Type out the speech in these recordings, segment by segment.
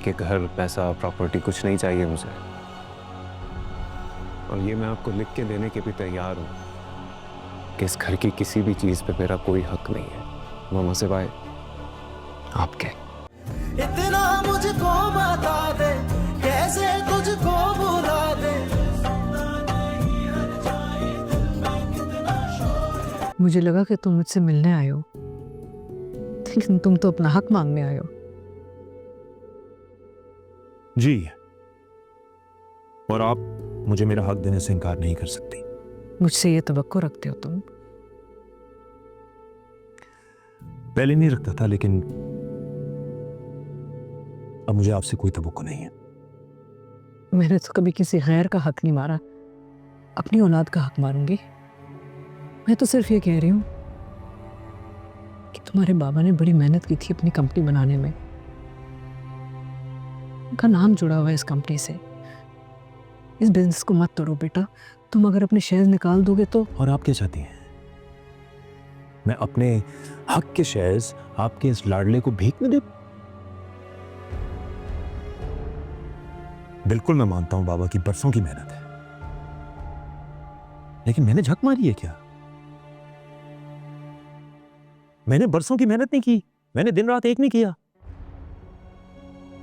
कि घर, पैसा, प्रॉपर्टी कुछ नहीं चाहिए मुझे। और ये मैं आपको लिख के देने के भी तैयार हूँ कि इस घर की किसी भी चीज पे मेरा कोई हक नहीं है, मामा सिवाय आपके। इतना मुझको बता दे, कैसे तुझको भुला दे। मुझे लगा कि तुम मुझसे मिलने आए हो, लेकिन तुम तो अपना हक मांगने आए हो। जी, और आप मुझे मेरा हक देने से इनकार नहीं कर सकती। मुझसे ये तवक्को रखते हो तुम? पहले नहीं रखता था, लेकिन अब मुझे आपसे कोई तवक्को नहीं है। मैंने तो कभी किसी गैर का हक नहीं मारा, अपनी औलाद का हक मारूंगी। मैं तो सिर्फ ये कह रही हूं कि तुम्हारे बाबा ने बड़ी मेहनत की थी अपनी कंपनी बनाने में। उनका नाम जुड़ा हुआ है इस कंपनी से। इस बिजनेस को मत तोड़ो बेटा। तुम अगर अपने शेयर निकाल दोगे तो। और आप क्या चाहती हैं? मैं अपने हक के शेयर्स आपके इस लाडले को भीख में दे? बिल्कुल मैं मानता हूं बाबा की बरसों की मेहनत है, लेकिन मैंने झक मारी है क्या? मैंने बरसों की मेहनत नहीं की, मैंने दिन रात एक नहीं किया।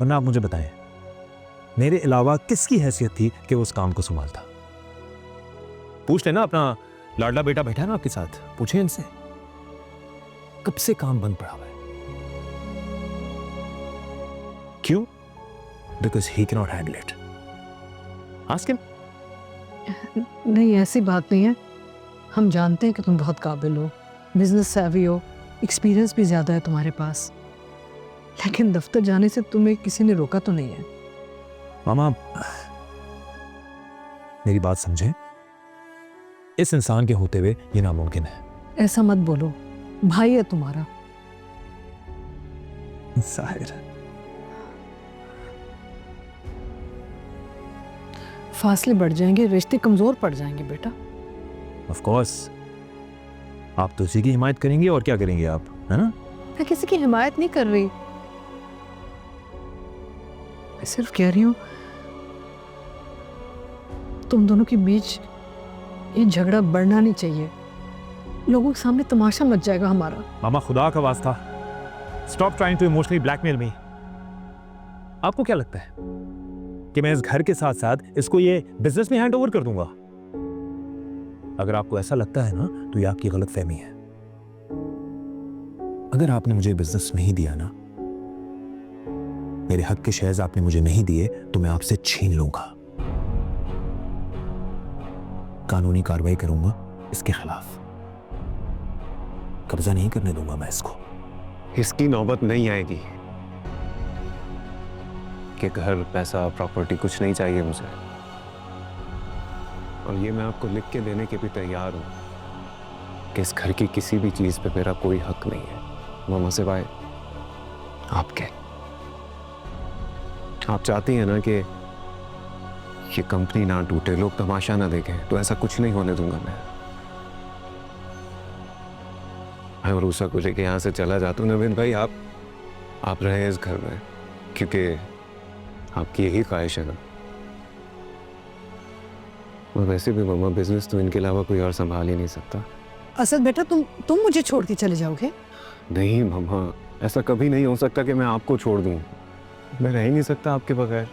वरना आप मुझे बताएं, मेरे अलावा किसकी हैसियत थी कि वो उस काम को संभालता? पूछ लेना, अपना लाडला बेटा बैठा है ना आपके साथ, पूछे इनसे कब से काम बंद पड़ा हुआ है। क्यों? Because he can not handle it. Ask him. नहीं, ऐसी बात नहीं है। हम जानते हैं कि तुम बहुत काबिल हो, बिजनेस सेवी हो, एक्सपीरियंस भी ज्यादा है तुम्हारे पास, लेकिन दफ्तर जाने से तुम्हें किसी ने रोका तो नहीं है। मामा, मेरी बात समझे, इस इंसान के होते हुए ये नामुमकिन है। ऐसा मत बोलो, भाई है तुम्हारा। जाहिर है। फासले बढ़ जाएंगे, रिश्ते कमजोर पड़ जाएंगे बेटा। ऑफ कोर्स, आप तो उसी की हिमायत करेंगे, और क्या करेंगे आप, है ना? मैं किसी की हिमायत नहीं कर रही, मैं सिर्फ कह रही हूं तुम दोनों के बीच ये झगड़ा बढ़ना नहीं चाहिए। लोगों के सामने तमाशा मच जाएगा हमारा। मामा, खुदा का वास्ता, stop trying to emotionally blackmail me. आपको क्या लगता है कि मैं इस घर के साथ साथ इसको ये बिजनेस में हैंड ओवर कर दूंगा? अगर आपको ऐसा लगता है ना, तो ये आपकी गलत फहमी है। अगर आपने मुझे बिजनेस नहीं दिया ना, मेरे हक के शेयर्स आपने मुझे नहीं दिए, तो मैं आपसे छीन लूंगा, कानूनी कार्रवाई करूंगा इसके खिलाफ। कब्जा नहीं करने दूंगा मैं इसको। इसकी नौबत नहीं आएगी कि घर, पैसा, प्रॉपर्टी कुछ नहीं चाहिए मुझे। और ये मैं आपको लिख के देने के भी तैयार हूं कि इस घर की किसी भी चीज पे मेरा कोई हक नहीं है, मामा सिवाय आपके। आप चाहती हैं ना कि ये कंपनी ना टूटे, लोग तमाशा ना देखें, तो ऐसा कुछ नहीं होने दूंगा मैं और उषा को लेके यहाँ से चला जाता हूँ। नवीन भाई, आप रहे इस घर में, क्योंकि आपकी यही ख्वाहिश है ना। और वैसे भी मामा, बिजनेस तो इनके अलावा कोई और संभाल ही नहीं सकता। असद बेटा, तुम मुझे छोड़ के चले जाओगे? नहीं मामा, ऐसा कभी नहीं हो सकता कि मैं आपको छोड़ दूं। मैं रह ही नहीं सकता आपके बगैर।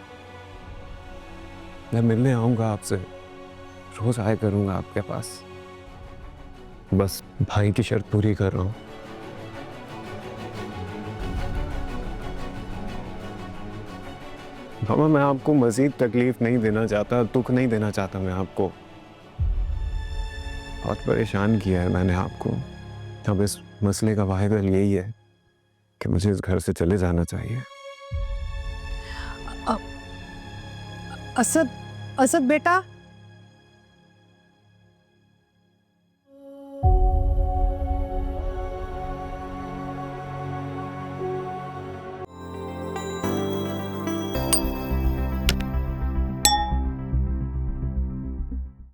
मैं मिलने आऊंगा आपसे, रोज आया करूंगा आपके पास। बस भाई की शर्त पूरी कर रहा हूं। मामा, मैं आपको मजीद तकलीफ नहीं देना चाहता, दुख नहीं देना चाहता। मैं आपको बहुत परेशान किया है मैंने आपको। अब इस मसले का वाहिद हल यही है कि मुझे इस घर से चले जाना चाहिए। असद बेटा,